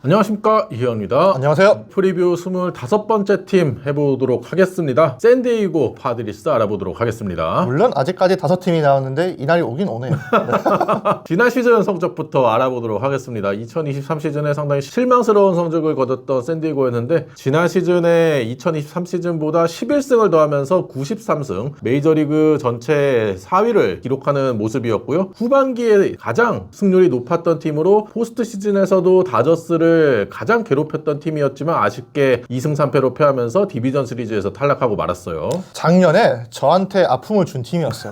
안녕하십니까, 이희영입니다. 안녕하세요. 프리뷰 25번째 팀 해보도록 하겠습니다. 샌디에이고 파드리스 알아보도록 하겠습니다. 물론 아직까지 5팀이 나왔는데 이날이 오긴 오네요. 지난 시즌 성적부터 알아보도록 하겠습니다. 2023 시즌에 상당히 실망스러운 성적을 거뒀던 샌디에이고였는데 지난 시즌에 2023 시즌보다 11승을 더하면서 93승, 메이저리그 전체 4위를 기록하는 모습이었고요. 후반기에 가장 승률이 높았던 팀으로 포스트 시즌에서도 다저스를 가장 괴롭혔던 팀이었지만 아쉽게 2승 3패로 패하면서 디비전 시리즈에서 탈락하고 말았어요. 작년에 저한테 아픔을 준 팀이었어요.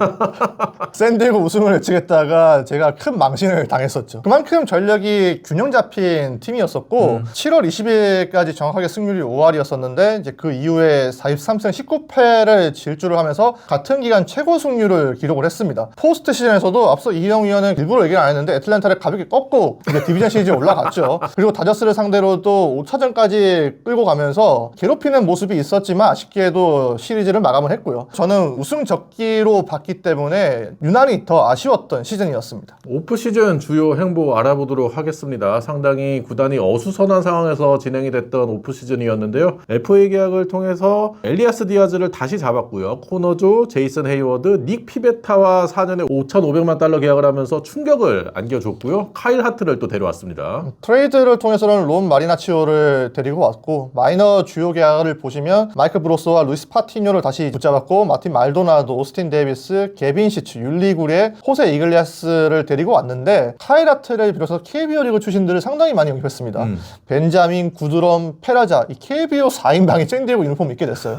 샌디에이고 우승을 외치겠다가 제가 큰 망신을 당했었죠. 그만큼 전력이 균형 잡힌 팀이었었고 7월 20일까지 정확하게 승률이 5할이었었는데 이제 그 이후에 43승 19패를 질주를 하면서 같은 기간 최고 승률을 기록을 했습니다. 포스트 시즌에서도 앞서 이희영 위원은 일부러 얘기를 안 했는데 애틀랜타를 가볍게 꺾고 이제 디비전 시리즈에 올라갔죠. 그리고 다저스를 상대로도 5차전까지 끌고 가면서 괴롭히는 모습이 있었지만 아쉽게도 시리즈를 마감을 했고요. 저는 우승 적기로 봤기 때문에 유난히 더 아쉬웠던 시즌이었습니다. 오프 시즌 주요 행보 알아보도록 하겠습니다. 상당히 구단이 어수선한 상황에서 진행이 됐던 오프 시즌이었는데요. FA 계약을 통해서 엘리아스 디아즈를 다시 잡았고요. 코너조, 제이슨 헤이워드, 닉 피베타와 4년에 5,500만 달러 계약을 하면서 충격을 안겨줬고요. 카일 하트를 또 데려왔습니다. 트레이드를 통해서는 론 마리나치오를 데리고 왔고 마이너 주요 계약을 보시면 마이크 브로스와 루이스 파티뇨를 다시 붙잡았고 마틴 말도나도, 오스틴 데이비스, 게빈 시츠, 율리 구레, 호세 이글리아스를 데리고 왔는데 카일 하트를 비롯해서 KBO 리그 출신들을 상당히 많이 영입했습니다. 벤자민, 구드럼, 페라자 이 KBO 4인방이 샌디에이고 유니폼을 입게 됐어요.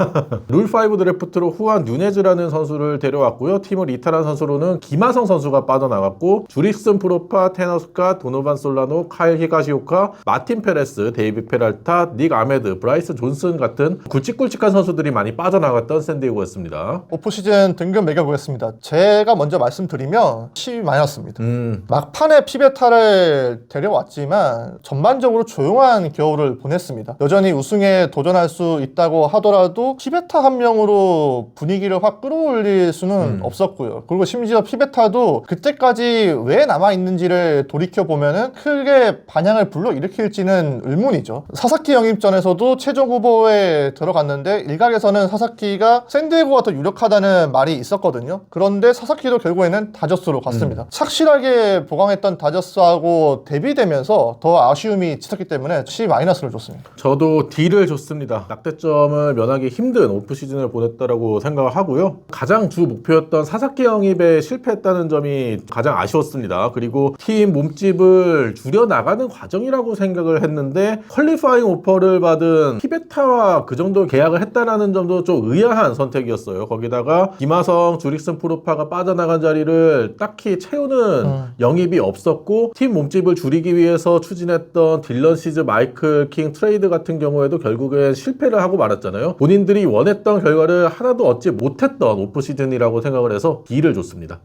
룰5 드래프트로 후안 누네즈라는 선수를 데려왔고요. 팀을 이탈한 선수로는 김하성 선수가 빠져나갔고 주릭슨 프로파, 테너 스캇, 도노반 솔라노, 카일 히가시오카, 마틴 페레스, 데이비 페랄타, 닉 아메드, 브라이스 존슨 같은 굵직굵직한 선수들이 많이 빠져나갔던 샌디에이고였습니다. 오프시즌 등급 매겨보겠습니다. 제가 먼저 말씀드리면 10-습니다. 막판에 피베타를 데려왔지만 전반적으로 조용한 겨울을 보냈습니다. 여전히 우승에 도전할 수 있다고 하더라도 피베타 한 명으로 분위기를 확 끌어올릴 수는 없었고요. 그리고 심지어 피베타도 그때까지 왜 남아있는지를 돌이켜보면은 크게 반향을 불러일으킬지는 의문이죠. 사사키 영입전에서도 최종 후보에 들어갔는데 일각에서는 사사키가 샌디에이고가 더 유력하다는 말이 있었거든요. 그런데 사사키도 결국에는 다저스로 갔습니다. 착실하게 보강했던 다저스하고 대비되면서 더 아쉬움이 짙었기 때문에 C-를 줬습니다. 저도 D를 줬습니다. 낙대점을 면하기 힘든 오프시즌을 보냈다라고 생각을 하고요. 가장 주 목표였던 사사키 영입에 실패했다는 점이 가장 아쉬웠습니다. 그리고 팀 몸집을 줄여나가는 과정이라고 생각을 했는데 퀄리파잉 오퍼를 받은 피베타와 그 정도 계약을 했다는 점도 좀 의아한 선택이었어요. 거기다가 김하성, 주릭슨 프로파가 빠져나간 자리를 딱히 채우는 영입이 없었고 팀 몸집을 줄이기 위해서 추진했던 딜런 시즈, 마이클 킹 트레이드 같은 경우에도 결국엔 실패를 하고 말았잖아요. 본인들이 원했던 결과를 하나도 얻지 못했던 오프시즌이라고 생각을 해서 D를 줬습니다.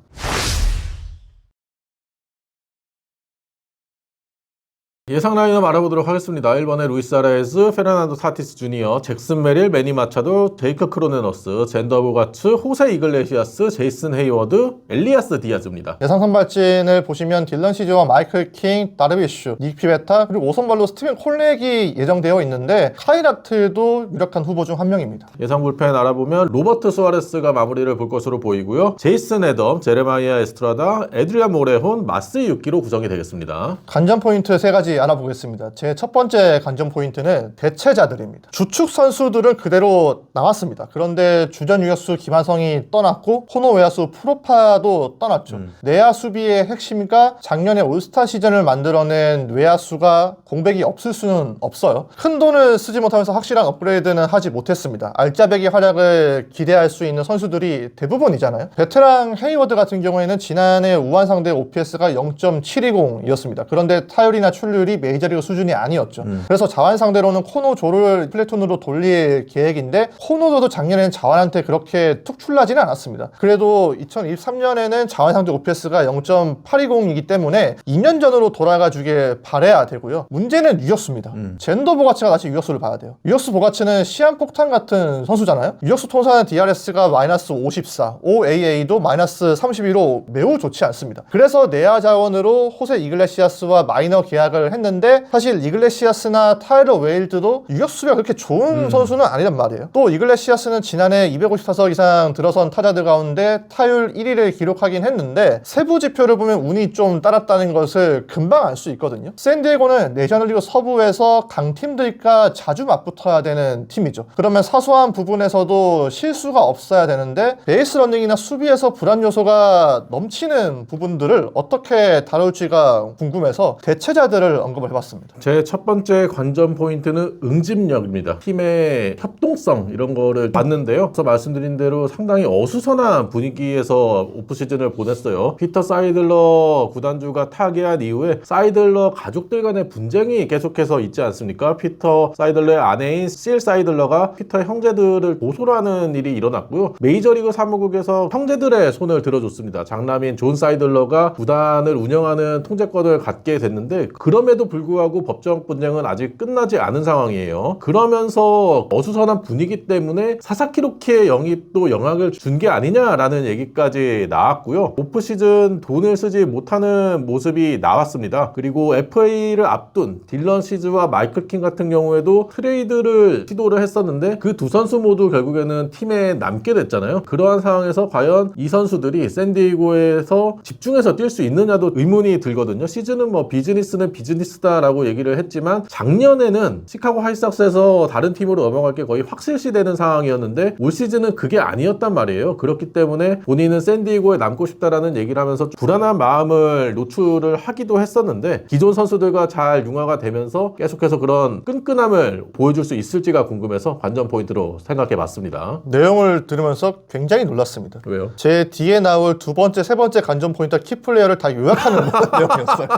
예상 라인업 알아보도록 하겠습니다. 1번에 루이스 아라에즈, 페르난도 타티스 주니어, 잭슨 메릴, 매니 마차도, 제이크 크로네너스, 젠더 보가츠, 호세 이글레시아스, 제이슨 헤이워드, 엘리아스 디아즈입니다. 예상 선발진을 보시면 딜런 시즈와 마이클 킹, 다르비슈, 닉 피베타, 그리고 오선발로 스티븐 콜렉이 예정되어 있는데 카일 하트도 유력한 후보 중 한 명입니다. 예상 불펜 알아보면 로버트 수아레스가 마무리를 볼 것으로 보이고요. 제이슨 애덤, 제레마이아 에스트라다, 에드리안 모레혼, 마스 유키로 구성이 되겠습니다. 관전 포인트 3가지 알아보겠습니다. 제 첫 번째 관전 포인트는 대체자들입니다. 주축 선수들은 그대로 나왔습니다. 그런데 주전 유격수 김하성이 떠났고 코너 외야수 프로파도 떠났죠. 내야 수비의 핵심과 작년에 올스타 시즌을 만들어낸 외야수가 공백이 없을 수는 없어요. 큰 돈을 쓰지 못하면서 확실한 업그레이드는 하지 못했습니다. 알짜배기 활약을 기대할 수 있는 선수들이 대부분이잖아요. 베테랑 헤이워드 같은 경우에는 지난해 우한 상대 OPS가 0.720이었습니다. 그런데 타율이나 출률이 메이저리그 수준이 아니었죠. 그래서 자완 상대로는 코노조를 플래톤으로 돌릴 계획인데 코노조도 작년에는 자완한테 그렇게 툭 출나지는 않았습니다. 그래도 2023년에는 자완 상대 OPS가 0.820이기 때문에 2년 전으로 돌아가 주길 바라야 되고요. 문제는 유격수입니다. 젠더 보가츠가 다시 유격수를 봐야 돼요. 유격수 보가츠는 시한폭탄 같은 선수잖아요. 유격수 통산 DRS가 마이너스 54, OAA도 마이너스 31로 매우 좋지 않습니다. 그래서 내야 자원으로 호세 이글레시아스와 마이너 계약을 했는데 했는데 사실 이글레시아스나 타일러 웨일드도 유격수가 그렇게 좋은 선수는 아니란 말이에요. 또 이글레시아스는 지난해 254석 이상 들어선 타자들 가운데 타율 1위를 기록하긴 했는데 세부 지표를 보면 운이 좀 따랐다는 것을 금방 알 수 있거든요. 샌디에고는 내셔널리그 서부에서 강팀들과 자주 맞붙어야 되는 팀이죠. 그러면 사소한 부분에서도 실수가 없어야 되는데 베이스 러닝이나 수비에서 불안 요소가 넘치는 부분들을 어떻게 다룰지가 궁금해서 대체자들을 언급을 해봤습니다. 제 첫 번째 관전 포인트는 응집력입니다. 팀의 협동성 이런 거를 봤는데요. 앞서 말씀드린 대로 상당히 어수선한 분위기에서 오프시즌을 보냈어요. 피터 사이들러 구단주가 타계한 이후에 사이들러 가족들 간의 분쟁이 계속해서 있지 않습니까? 피터 사이들러의 아내인 실 사이들러가 피터의 형제들을 고소를 하는 일이 일어났고요. 메이저리그 사무국에서 형제들의 손을 들어줬습니다. 장남인 존 사이들러가 구단을 운영하는 통제권을 갖게 됐는데 그럼에도 불구하고 법적 분쟁은 아직 끝나지 않은 상황이에요. 그러면서 어수선한 분위기 때문에 사사키 로키의 영입도 영향을 준 게 아니냐라는 얘기까지 나왔고요. 오프시즌 돈을 쓰지 못하는 모습이 나왔습니다. 그리고 FA를 앞둔 딜런 시즈와 마이클 킹 같은 경우에도 트레이드를 시도를 했었는데 그 두 선수 모두 결국에는 팀에 남게 됐잖아요. 그러한 상황에서 과연 이 선수들이 샌디에이고에서 집중해서 뛸 수 있느냐도 의문이 들거든요. 시즌은 뭐 비즈니스는 비즈니스다라고 얘기를 했지만 작년에는 시카고 화이트삭스에서 다른 팀으로 넘어갈 게 거의 확실시되는 상황이었는데 올 시즌은 그게 아니었단 말이에요. 그렇기 때문에 본인은 샌디에이고에 남고 싶다라는 얘기를 하면서 불안한 마음을 노출을 하기도 했었는데 기존 선수들과 잘 융화가 되면서 계속해서 그런 끈끈함을 보여줄 수 있을지가 궁금해서 관전 포인트로 생각해봤습니다. 내용을 들으면서 굉장히 놀랐습니다. 왜요? 제 뒤에 나올 두 번째, 세 번째 관전 포인트 키플레이어를 다 요약하는 내용이었어요.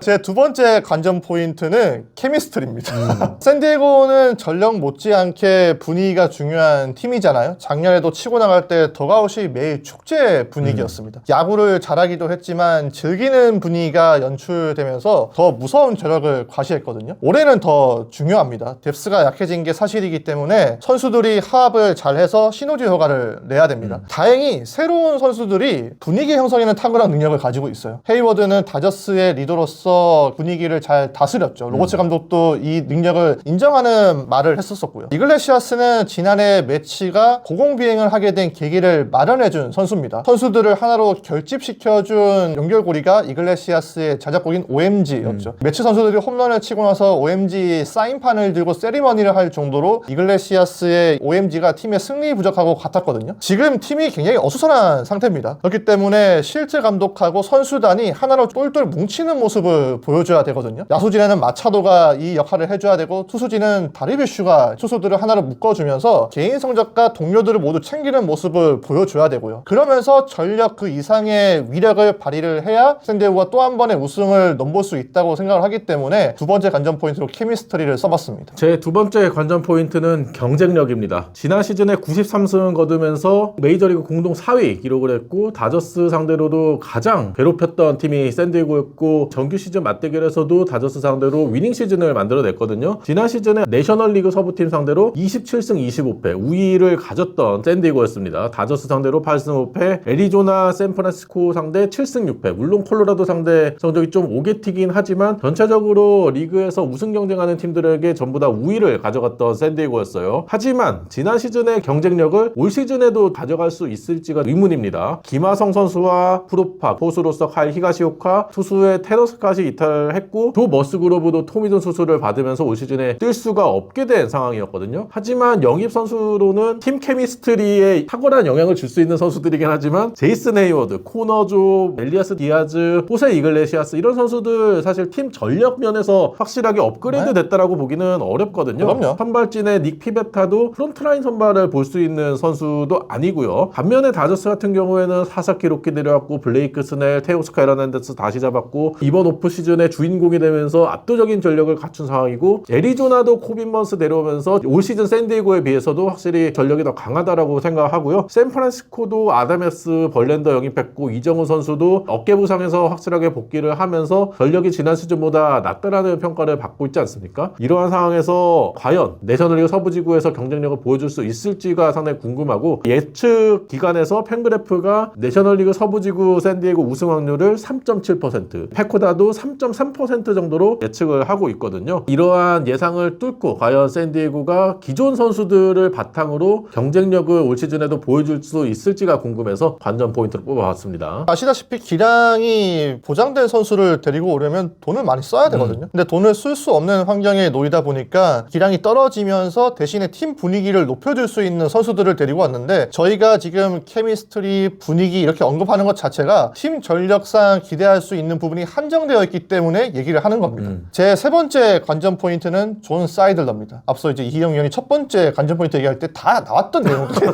제 두 번째 관전 포인트는 케미스트리입니다. 샌디에고는 전력 못지않게 분위기가 중요한 팀이잖아요. 작년에도 치고 나갈 때 더가웃이 매일 축제 분위기였습니다. 야구를 잘하기도 했지만 즐기는 분위기가 연출되면서 더 무서운 저력을 과시했거든요. 올해는 더 중요합니다. 뎁스가 약해진 게 사실이기 때문에 선수들이 화합을 잘해서 시너지 효과를 내야 됩니다. 다행히 새로운 선수들이 분위기 형성에는 탁월한 능력을 가지고 있어요. 헤이워드는 다저스의 리더로서 분위기를 잘 다스렸죠. 로버츠 감독도 이 능력을 인정하는 말을 했었고요. 이글레시아스는 지난해 매치가 고공비행을 하게 된 계기를 마련해준 선수입니다. 선수들을 하나로 결집시켜준 연결고리가 이글레시아스의 자작곡인 OMG였죠. 매치 선수들이 홈런을 치고 나서 OMG 사인판을 들고 세리머니를 할 정도로 이글레시아스의 OMG가 팀의 승리 부적하고 같았거든요. 지금 팀이 굉장히 어수선한 상태입니다. 그렇기 때문에 실제 감독하고 선수단이 하나로 똘똘 뭉치는 모습을 보여줘야 되거든요. 야수진에는 마차도가 이 역할을 해줘야 되고 투수진은 다리비슈가 투수들을 하나로 묶어주면서 개인 성적과 동료들을 모두 챙기는 모습을 보여줘야 되고요. 그러면서 전력 그 이상의 위력을 발휘를 해야 샌디에고가 또 한 번의 우승을 넘볼 수 있다고 생각을 하기 때문에 두 번째 관전 포인트로 케미스트리를 써봤습니다. 제 두 번째 관전 포인트는 경쟁력입니다. 지난 시즌에 93승을 거두면서 메이저리그 공동 4위 기록을 했고 다저스 상대로도 가장 괴롭혔던 팀이 샌디에고였고 정규 시즌 맞대결에서도 다저스 상대로 위닝 시즌을 만들어냈거든요. 지난 시즌에 내셔널리그 서부팀 상대로 27승 25패 우위를 가졌던 샌디에고였습니다. 다저스 상대로 8승 5패, 애리조나 샌프란시스코 상대 7승 6패. 물론 콜로라도 상대 성적이 좀 오게티긴 하지만 전체적으로 리그에서 우승 경쟁하는 팀들에게 전부 다 우위를 가져갔던 샌디에고였어요. 하지만 지난 시즌의 경쟁력을 올 시즌에도 가져갈 수 있을지가 의문입니다. 김하성 선수와 프로파, 포수로서 칼 히가시오카, 투수의 테너스카시 이탈했고 조 머스그로브도 토미존 수술을 받으면서 올 시즌에 뛸 수가 없게 된 상황이었거든요. 하지만 영입 선수로는 팀 케미스트리에 탁월한 영향을 줄 수 있는 선수들이긴 하지만 제이슨 헤이워드, 코너조, 엘리아스 디아즈, 호세 이글레시아스 이런 선수들 사실 팀 전력 면에서 확실하게 업그레이드 됐다라고 보기는 어렵거든요. 그럼요. 선발진의 닉 피베타도 프론트라인 선발을 볼 수 있는 선수도 아니고요. 반면에 다저스 같은 경우에는 사사키 로키 내려왔고 블레이크 스넬, 테오스카 에르난데스 다시 잡았고 이번 오프 시즌의 주인공이 되면서 압도적인 전력을 갖춘 상황이고 애리조나도 코빈 번스 내려오면서 올 시즌 샌디에고에 비해서도 확실히 전력이 더 강하다라고 생각하고요. 샌프란시스코도 아담에스 벌렌더 영입했고 이정우 선수도 어깨 부상에서 확실하게 복귀를 하면서 전력이 지난 시즌보다 낫다라는 평가를 받고 있지 않습니까? 이러한 상황에서 과연 내셔널리그 서부지구에서 경쟁력을 보여줄 수 있을지가 상당히 궁금하고 예측 기관에서 팬그래프가 내셔널리그 서부지구 샌디에고 우승 확률을 3.7%, 페코다도 33% 정도로 예측을 하고 있거든요. 이러한 예상을 뚫고 과연 샌디에고가 기존 선수들을 바탕으로 경쟁력을 올 시즌에도 보여줄 수 있을지가 궁금해서 관전 포인트를 뽑아봤습니다. 아시다시피 기량이 보장된 선수를 데리고 오려면 돈을 많이 써야 되거든요. 근데 돈을 쓸 수 없는 환경에 놓이다 보니까 기량이 떨어지면서 대신에 팀 분위기를 높여줄 수 있는 선수들을 데리고 왔는데, 저희가 지금 케미스트리, 분위기 이렇게 언급하는 것 자체가 팀 전력상 기대할 수 있는 부분이 한정되어 있기 때문에 얘기를 하는 겁니다. 제 세 번째 관전 포인트는 존 사이들러입니다. 앞서 이제 이희영 위원이 첫 번째 관전 포인트 얘기할 때 다 나왔던 내용들.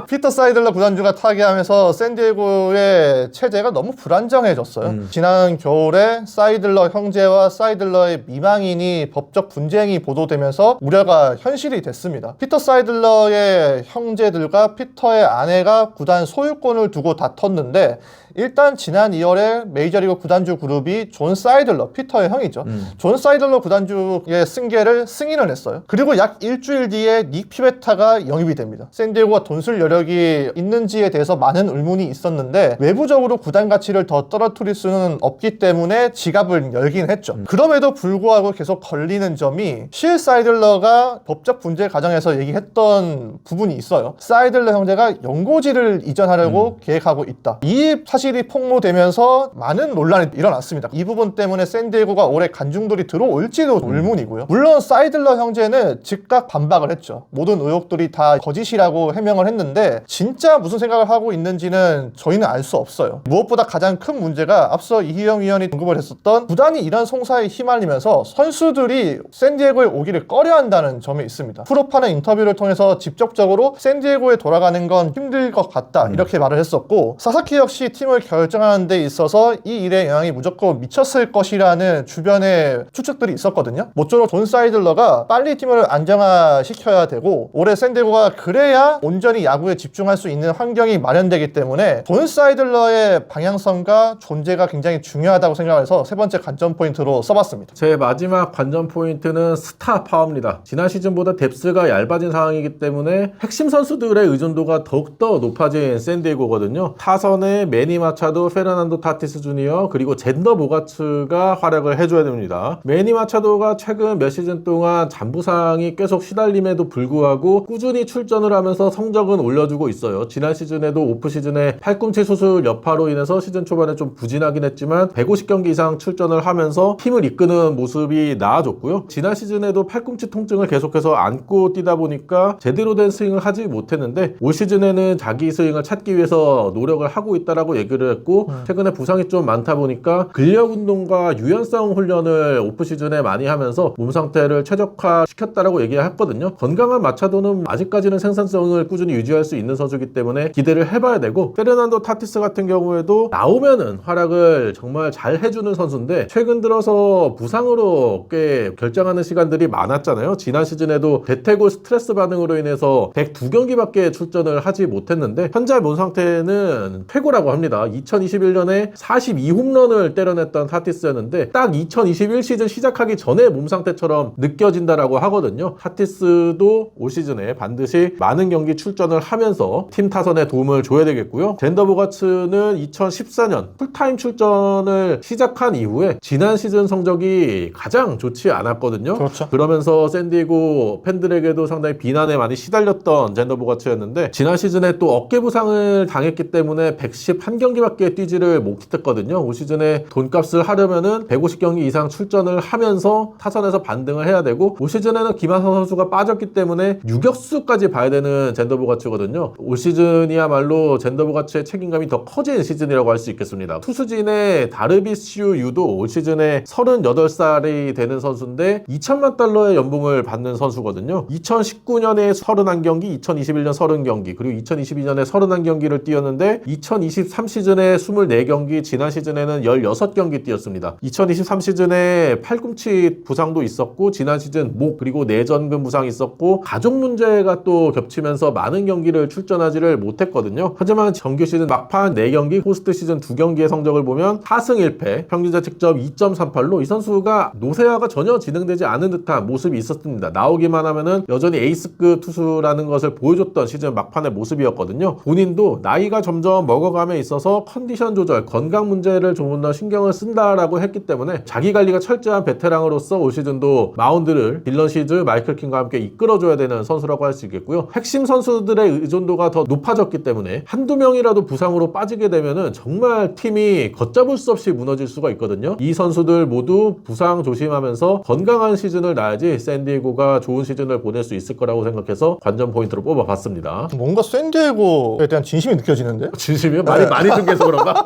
피터 사이들러 구단주가 타계하면서 샌디에고의 체제가 너무 불안정해졌어요. 지난 겨울에 사이들러 형제와 사이들러의 미망인이 법적 분쟁이 보도되면서 우려가 현실이 됐습니다. 피터 사이들러의 형제들과 피터의 아내가 구단 소유권을 두고 다퉜는데, 일단 지난 2월에 메이저리그 구단주 그룹이 존 사이들러, 피터의 형이죠. 존 사이들러 구단주의 승계를 승인을 했어요. 그리고 약 일주일 뒤에 닉 피베타가 영입이 됩니다. 샌디에고가 돈 쓸 여력이 있는지에 대해서 많은 의문이 있었는데 외부적으로 구단 가치를 더 떨어뜨릴 수는 없기 때문에 지갑을 열긴 했죠. 그럼에도 불구하고 계속 걸리는 점이, 실 사이들러가 법적 분쟁 과정에서 얘기했던 부분이 있어요. 사이들러 형제가 연고지를 이전하려고 계획하고 있다. 이 사실이 폭로되면서 많은 논란이 일어났습니다. 이 부분 때문에 샌디에고가 올해 간중돌이 들어올지도 의문이고요. 물론 사이들러 형제는 즉각 반박을 했죠. 모든 의혹들이 다 거짓이라고 해명을 했는데 진짜 무슨 생각을 하고 있는지는 저희는 알 수 없어요. 무엇보다 가장 큰 문제가 앞서 이희영 위원이 언급을 했었던, 구단이 이런 송사에 휘말리면서 선수들이 샌디에고에 오기를 꺼려한다는 점에 있습니다. 프로파는 인터뷰를 통해서 직접적으로 샌디에고에 돌아가는 건 힘들 것 같다 이렇게 말을 했었고, 사사키 역시 팀을 결정하는 데 있어서 이 일의 영향이 무조건 미쳤을 것이라는 주변의 추측들이 있었거든요. 모쪼록 존 사이들러가 빨리 팀을 안정화시켜야 되고, 올해 샌디에고가 그래야 온전히 야구에 집중할 수 있는 환경이 마련되기 때문에 존 사이들러의 방향성과 존재가 굉장히 중요하다고 생각해서 세 번째 관전 포인트로 써봤습니다. 제 마지막 관전 포인트는 스타 파워입니다. 지난 시즌보다 뎁스가 얇아진 상황이기 때문에 핵심 선수들의 의존도가 더욱더 높아진 샌디에고거든요. 타선에 매니 마차도, 페르난도 타티스 주니어, 그리고 젠더 보가츠가 활약을 해줘야 됩니다. 매니 마차도가 최근 몇 시즌 동안 잔부상이 계속 시달림에도 불구하고 꾸준히 출전을 하면서 성적은 올려주고 있어요. 지난 시즌에도 오프 시즌에 팔꿈치 수술 여파로 인해서 시즌 초반에 좀 부진하긴 했지만 150경기 이상 출전을 하면서 팀을 이끄는 모습이 나아졌고요. 지난 시즌에도 팔꿈치 통증을 계속해서 안고 뛰다 보니까 제대로 된 스윙을 하지 못했는데, 올 시즌에는 자기 스윙을 찾기 위해서 노력을 하고 있다라고 얘기를 했고, 최근에 부상이 좀 많다 보니까 근력 운동과 유연성 훈련을 오프 시즌에 많이 하면서 몸 상태를 최적화시켰다라고 얘기했거든요. 건강한 마차도는 아직까지는 생산성을 꾸준히 유지할 수 있는 선수이기 때문에 기대를 해봐야 되고, 페르난도 타티스 같은 경우에도 나오면은 활약을 정말 잘 해주는 선수인데 최근 들어서 부상으로 꽤 결정하는 시간들이 많았잖아요. 지난 시즌에도 대퇴골 스트레스 반응으로 인해서 102경기밖에 출전을 하지 못했는데 현재 몸 상태는 최고라고 합니다. 2021년에 42홈런을 때려냈던 타티스였는데 딱 2021 시즌 시작하기 전에 몸 상태처럼 느껴진다라고 하거든요. 타티스도 올 시즌에 반드시 많은 경기 출전을 하면서 팀 타선에 도움을 줘야 되겠고요. 젠더 보가츠는 2014년 풀타임 출전을 시작한 이후에 지난 시즌 성적이 가장 좋지 않았거든요. 그렇죠. 그러면서 샌디에고 팬들에게도 상당히 비난에 많이 시달렸던 젠더 보가츠였는데, 지난 시즌에 또 어깨 부상을 당했기 때문에 111경기밖에 뛰지를 못했거든요. 올 시즌에 돈값을 하려면은 150경기 이상 출전을 하면서 타선에서 반등을 해야 되고, 올 시즌에는 김하성 선수가 빠졌기 때문에 유격수까지 봐야 되는 젠더 보가츠거든요. 올 시즌이야말로 젠더 보가츠의 책임감이 더 커진 시즌이라고 할 수 있겠습니다. 투수진의 다르비슈 유도 올 시즌에 38살이 되는 선수인데 2천만 달러의 연봉을 받는 선수거든요. 2019년에 31경기, 2021년 30경기, 그리고 2022년에 31경기를 뛰었는데 2023 시즌에 24경기, 지난 시즌에는 16경기 뛰었습니다. 2023 시즌에 팔꿈치 부상도 있었고, 지난 시즌 목 그리고 내전근 부상이 있었고, 가족 문제가 또 겹치면서 많은 경기를 출전하지를 못했거든요. 하지만 정규 시즌 막판 4경기, 포스트 시즌 2경기의 성적을 보면 4승 1패, 평균 자책점 2.38로 이 선수가 노쇠화가 전혀 진행되지 않은 듯한 모습이 있었습니다. 나오기만 하면은 여전히 에이스급 투수라는 것을 보여줬던 시즌 막판의 모습이었거든요. 본인도 나이가 점점 먹어감에 있어서 있어서 컨디션 조절, 건강 문제를 좀 더 신경을 쓴다라고 했기 때문에 자기 관리가 철저한 베테랑으로서 올 시즌도 마운드를 딜런 시즈, 마이클 킹과 함께 이끌어줘야 되는 선수라고 할 수 있겠고요. 핵심 선수들의 의존도가 더 높아졌기 때문에 한두 명이라도 부상으로 빠지게 되면은 정말 팀이 걷잡을 수 없이 무너질 수가 있거든요. 이 선수들 모두 부상 조심하면서 건강한 시즌을 놔야지 샌디에고가 좋은 시즌을 보낼 수 있을 거라고 생각해서 관전 포인트로 뽑아봤습니다. 뭔가 샌디에고에 대한 진심이 느껴지는데? 진심이요? 많이 중계해서 그런가?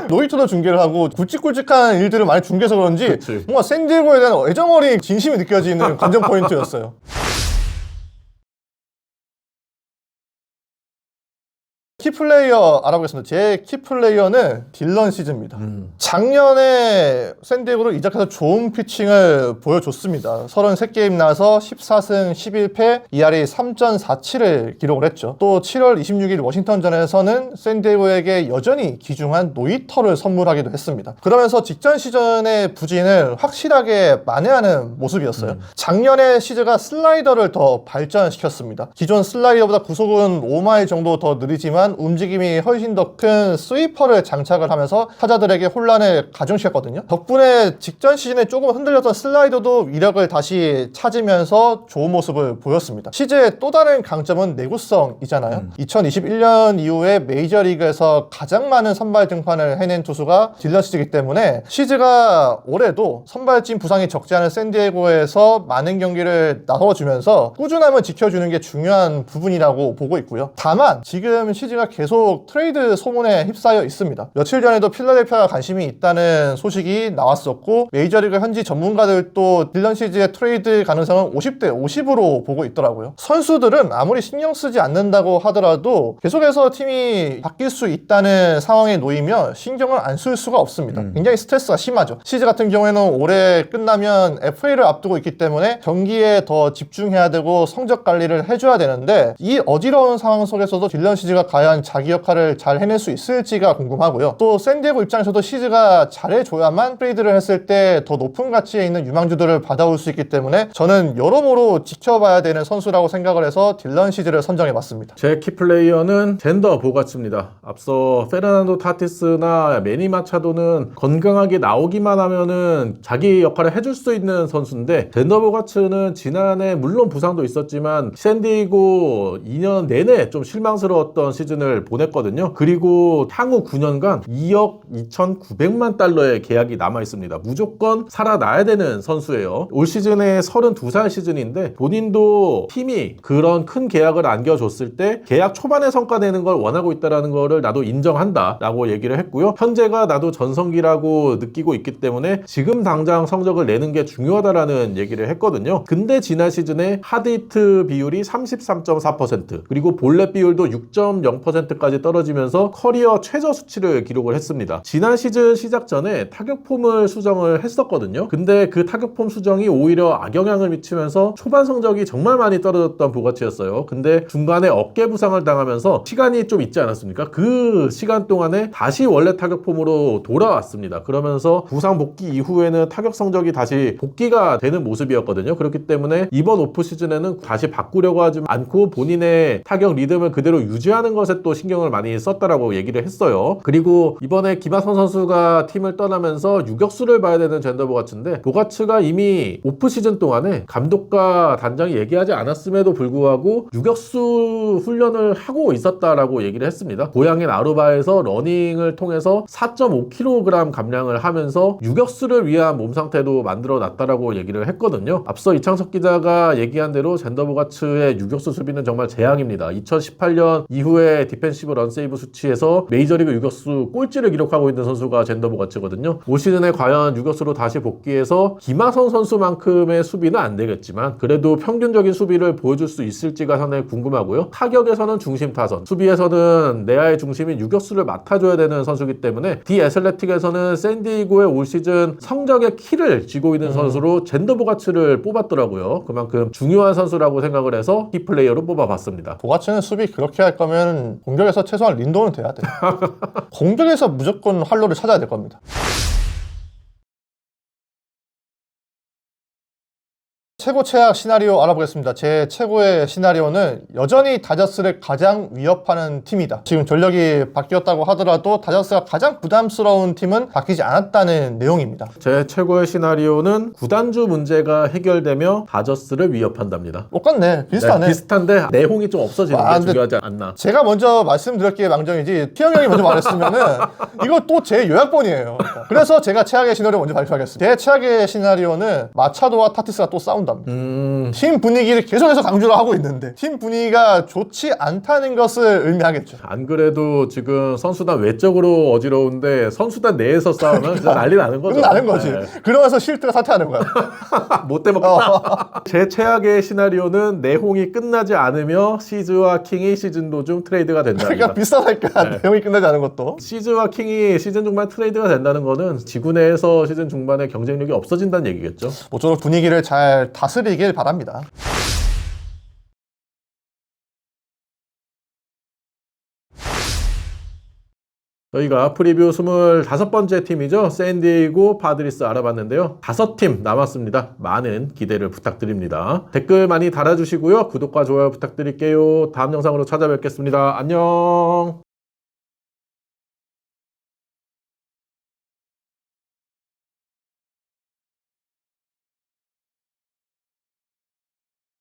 노히터도 중계를 하고 굵직굵직한 일들을 많이 중계해서 그런지 그치. 뭔가 샌디에고에 대한 애정어린 진심이 느껴지는 관전 포인트였어요. 키플레이어 알아보겠습니다. 제 키플레이어는 딜런 시즈입니다. 작년에 샌디에고로 이적해서 좋은 피칭을 보여줬습니다. 33게임 나서 14승 11패, ERA 3.47을 기록을 했죠. 또 7월 26일 워싱턴전에서는 샌디에고에게 여전히 귀중한 노히터를 선물하기도 했습니다. 그러면서 직전 시즌의 부진을 확실하게 만회하는 모습이었어요. 작년에 시즈가 슬라이더를 더 발전시켰습니다. 기존 슬라이더보다 구속은 5마일 정도 더 느리지만 움직임이 훨씬 더 큰 스위퍼를 장착을 하면서 타자들에게 혼란을 가중시켰거든요. 덕분에 직전 시즌에 조금 흔들렸던 슬라이더도 위력을 다시 찾으면서 좋은 모습을 보였습니다. 시즈의 또 다른 강점은 내구성이잖아요. 2021년 이후에 메이저리그에서 가장 많은 선발 등판을 해낸 투수가 딜런 시즈이기 때문에 시즈가 올해도 선발진 부상이 적지 않은 샌디에고에서 많은 경기를 나서주면서 꾸준함을 지켜주는 게 중요한 부분이라고 보고 있고요. 다만 지금 시즈가 계속 트레이드 소문에 휩싸여 있습니다. 며칠 전에도 필라델피아가 관심이 있다는 소식이 나왔었고 메이저리그 현지 전문가들도 딜런 시즈의 트레이드 가능성은 50대 50으로 보고 있더라고요. 선수들은 아무리 신경 쓰지 않는다고 하더라도 계속해서 팀이 바뀔 수 있다는 상황에 놓이면 신경을 안 쓸 수가 없습니다. 굉장히 스트레스가 심하죠. 시즈 같은 경우에는 올해 끝나면 FA를 앞두고 있기 때문에 경기에 더 집중해야 되고 성적 관리를 해줘야 되는데 이 어지러운 상황 속에서도 딜런 시즈가 과연 자기 역할을 잘 해낼 수 있을지가 궁금하고요. 또 샌디에고 입장에서도 시즈가 잘해줘야만 트레이드를 했을 때 더 높은 가치에 있는 유망주들을 받아올 수 있기 때문에 저는 여러모로 지켜봐야 되는 선수라고 생각을 해서 딜런 시즈를 선정해봤습니다. 제 키플레이어는 젠더 보가츠입니다. 앞서 페르난도 타티스나 매니 마차도는 건강하게 나오기만 하면은 자기 역할을 해줄 수 있는 선수인데 젠더 보가츠는 지난해 물론 부상도 있었지만 샌디에고 2년 내내 좀 실망스러웠던 시즌을 보냈거든요. 그리고 향후 9년간 2억 2,900만 달러의 계약이 남아있습니다. 무조건 살아나야 되는 선수예요. 올 시즌에 32살 시즌인데 본인도 팀이 그런 큰 계약을 안겨줬을 때 계약 초반에 성과 내는 걸 원하고 있다는 거를 나도 인정한다 라고 얘기를 했고요. 현재가 나도 전성기라고 느끼고 있기 때문에 지금 당장 성적을 내는 게 중요하다라는 얘기를 했거든요. 근데 지난 시즌에 하드히트 비율이 33.4% 그리고 볼넷 비율도 6.0%까지 떨어지면서 커리어 최저 수치를 기록을 했습니다. 지난 시즌 시작 전에 타격 폼을 수정을 했었거든요. 근데 그 타격 폼 수정이 오히려 악영향을 미치면서 초반 성적이 정말 많이 떨어졌던 보가치였어요. 근데 중간에 어깨 부상을 당하면서 시간이 좀 있지 않았습니까? 그 시간 동안에 다시 원래 타격 폼으로 돌아왔습니다. 그러면서 부상 복귀 이후에는 타격 성적이 다시 복귀가 되는 모습이었거든요. 그렇기 때문에 이번 오프 시즌에는 다시 바꾸려고 하지 않고 본인의 타격 리듬을 그대로 유지하는 것에 또 신경을 많이 썼다라고 얘기를 했어요. 그리고 이번에 김하성 선수가 팀을 떠나면서 유격수를 봐야 되는 젠더 보가츠인데 보가츠가 이미 오프 시즌 동안에 감독과 단장이 얘기하지 않았음에도 불구하고 유격수 훈련을 하고 있었다라고 얘기를 했습니다. 고향인 아루바에서 러닝을 통해서 4.5kg 감량을 하면서 유격수를 위한 몸 상태도 만들어 놨다라고 얘기를 했거든요. 앞서 이창석 기자가 얘기한 대로 젠더 보가츠의 유격수 수비는 정말 재앙입니다. 2018년 이후에 디펜시브 런세이브 수치에서 메이저리그 유격수 꼴찌를 기록하고 있는 선수가 젠더 보가츠거든요. 올 시즌에 과연 유격수로 다시 복귀해서 김하성 선수만큼의 수비는 안 되겠지만 그래도 평균적인 수비를 보여줄 수 있을지가 상당히 궁금하고요. 타격에서는 중심 타선, 수비에서는 내야의 중심인 유격수를 맡아줘야 되는 선수이기 때문에 디 애슬레틱에서는 샌디에고의 올 시즌 성적의 키를 쥐고 있는 선수로 젠더 보가츠를 뽑았더라고요. 그만큼 중요한 선수라고 생각을 해서 키플레이어로 뽑아봤습니다. 보가츠는 수비 그렇게 할 거면 공격에서 최소한 린도는 돼야 돼. 공격에서 무조건 활로를 찾아야 될 겁니다. 。 최고 최악 시나리오 알아보겠습니다. 제 최고의 시나리오는 여전히 다저스를 가장 위협하는 팀이다. 지금 전력이 바뀌었다고 하더라도 다저스가 가장 부담스러운 팀은 바뀌지 않았다는 내용입니다. 제 최고의 시나리오는 구단주 문제가 해결되며 다저스를 위협한답니다. 똑같네. 비슷하네. 네, 비슷한데 내용이 좀 없어지는 게 근데 중요하지 않나. 제가 먼저 말씀드렸기에 망정이지 티영 형이 먼저 말했으면은 이거 또 제 요약본이에요. 그래서 제가 최악의 시나리오 먼저 발표하겠습니다. 제 최악의 시나리오는 마차도와 타티스가 또 싸운답니다. 팀 분위기를 계속해서 강조를 하고 있는데 팀 분위기가 좋지 않다는 것을 의미하겠죠. 안 그래도 지금 선수단 외적으로 어지러운데 선수단 내에서 싸우면 진짜 난리 나는 거죠. 나는 거지. 네. 그러면서 실드가 사퇴하는 거야. 못 대먹겠다. 제 최악의 시나리오는 내홍이 끝나지 않으며 시즈와 킹이 시즌 도중 트레이드가 된다. 그러니까 비슷하니까 내용이 끝나지 않은 것도. 시즈와 킹이 시즌 중반 트레이드가 된다는 거는 지구 내에서 시즌 중반에 경쟁력이 없어진다는 얘기겠죠. 모쪼록 분위기를 잘 다스리길 바랍니다. 저희가 프리뷰 25번째 팀이죠. 샌디에이고 파드리스 알아봤는데요. 5팀 남았습니다. 많은 기대를 부탁드립니다. 댓글 많이 달아주시고요. 구독과 좋아요 부탁드릴게요. 다음 영상으로 찾아뵙겠습니다. 안녕.